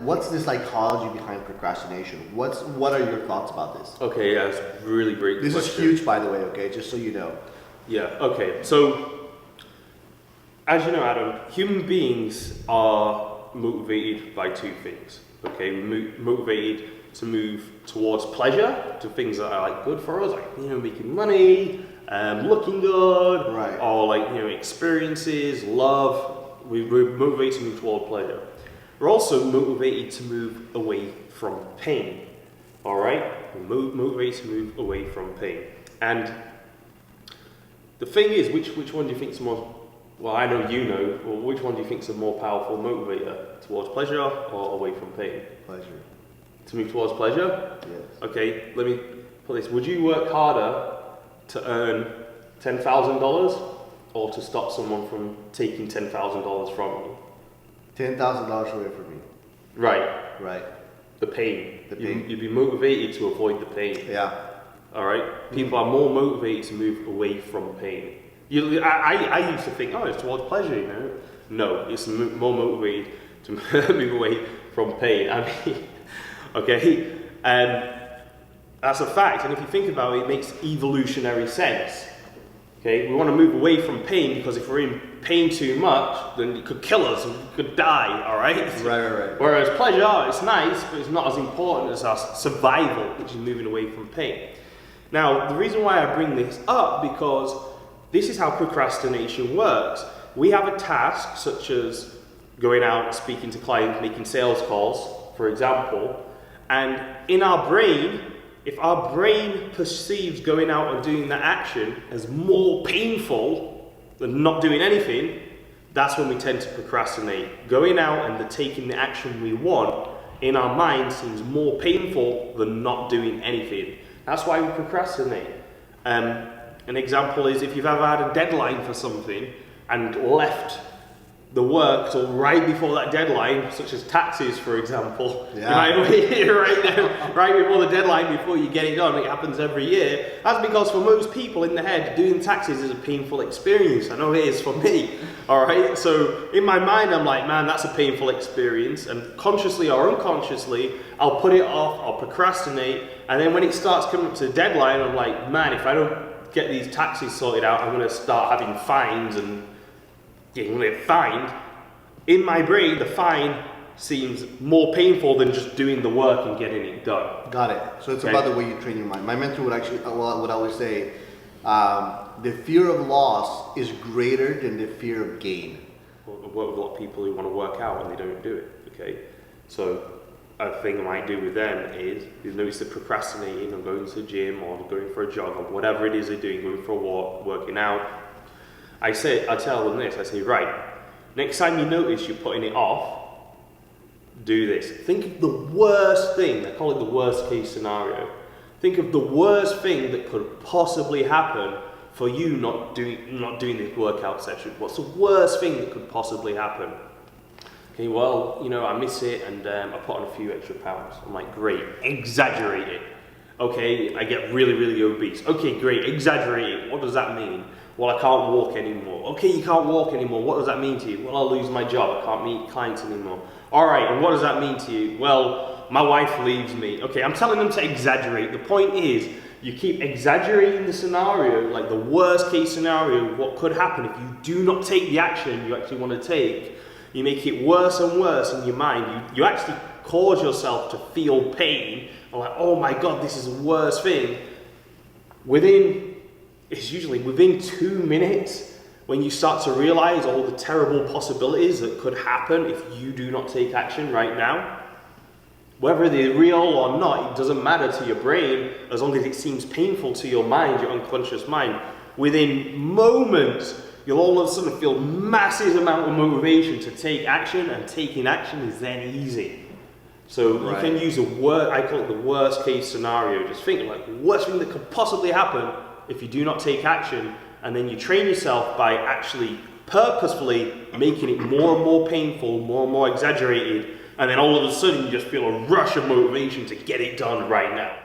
what's the psychology behind procrastination? What are your thoughts about this? Okay, yeah, it's a really great question. This is huge, by the way, okay, just so you know. Yeah, okay. So, as you know, Adam, human beings are motivated by two things. Okay, we're motivated to move towards pleasure, to things that are like good for us, like, you know, making money, looking good, right, or like, you know, experiences, love. We're motivated to move toward pleasure. We're also motivated to move away from pain. All right, we're motivated to move away from pain. And the thing is, which one do you think is more? Well, I know you know. Well, which one do you think is a more powerful motivator, towards pleasure or away from pain? Pleasure. To move towards pleasure? Yes. Okay, let me put this. Would you work harder to earn $10,000 or to stop someone from taking $10,000 from you? $10,000 away from me. Right. Right. The pain. The pain. You'd be motivated to avoid the pain. Yeah. All right. People are more motivated to move away from pain. I used to think, oh, it's towards pleasure, you know. No, it's more motivated to move away from pain. I mean, okay, that's a fact. And if you think about it, it makes evolutionary sense. Okay, we want to move away from pain because if we're in pain too much, then it could kill us and we could die, all right? Right. Whereas pleasure, it's nice, but it's not as important as our survival, which is moving away from pain. Now, the reason why I bring this up, because this is how procrastination works. We have a task, such as going out, speaking to clients, making sales calls, for example, and in our brain, if our brain perceives going out and doing that action as more painful than not doing anything, that's when we tend to procrastinate. Going out and taking the action we want in our mind seems more painful than not doing anything. That's why we procrastinate. An example is if you've ever had a deadline for something and left the work till right before that deadline, such as taxes, for example. Yeah. You might wait right before the deadline before you get it done. It happens every year. That's because for most people in the head, doing taxes is a painful experience. I know it is for me. All right. So in my mind, I'm like, man, that's a painful experience. And consciously or unconsciously, I'll put it off. I'll procrastinate. And then when it starts coming up to the deadline, I'm like, man, if I don't get these taxes sorted out, I'm going to start having fines and getting fined. In my brain, the fine seems more painful than just doing the work and getting it done. Got it. So it's about the way you train your mind. My mentor would always say, the fear of loss is greater than the fear of gain. Well, I work with a lot of people who want to work out and they don't do it. Okay, so a thing I might do with them is, you notice they're procrastinating or going to the gym or going for a jog or whatever it is they're doing, going for a walk, working out. I tell them this, I say, right, next time you notice you're putting it off, do this. Think of the worst thing, I call it the worst case scenario. Think of the worst thing that could possibly happen for you not doing this workout session. What's the worst thing that could possibly happen? Okay, well, you know, I miss it and I put on a few extra pounds. I'm like, great, exaggerate it. Okay, I get really, really obese. Okay, great, exaggerate it. What does that mean? Well, I can't walk anymore. Okay, you can't walk anymore. What does that mean to you? Well, I'll lose my job. I can't meet clients anymore. All right, and what does that mean to you? Well, my wife leaves me. Okay, I'm telling them to exaggerate. The point is, you keep exaggerating the scenario, like the worst case scenario, what could happen if you do not take the action you actually want to take. You make it worse and worse in your mind. You actually cause yourself to feel pain. Or like, oh my God, this is the worst thing. It's usually within 2 minutes when you start to realize all the terrible possibilities that could happen if you do not take action right now. Whether they're real or not, it doesn't matter to your brain as long as it seems painful to your mind, your unconscious mind. Within moments, you'll all of a sudden feel massive amount of motivation to take action, and taking action is then easy. So you can use I call it the worst case scenario. Just think like the worst thing that could possibly happen if you do not take action, and then you train yourself by actually purposefully making it more and more painful, more and more exaggerated, and then all of a sudden you just feel a rush of motivation to get it done right now.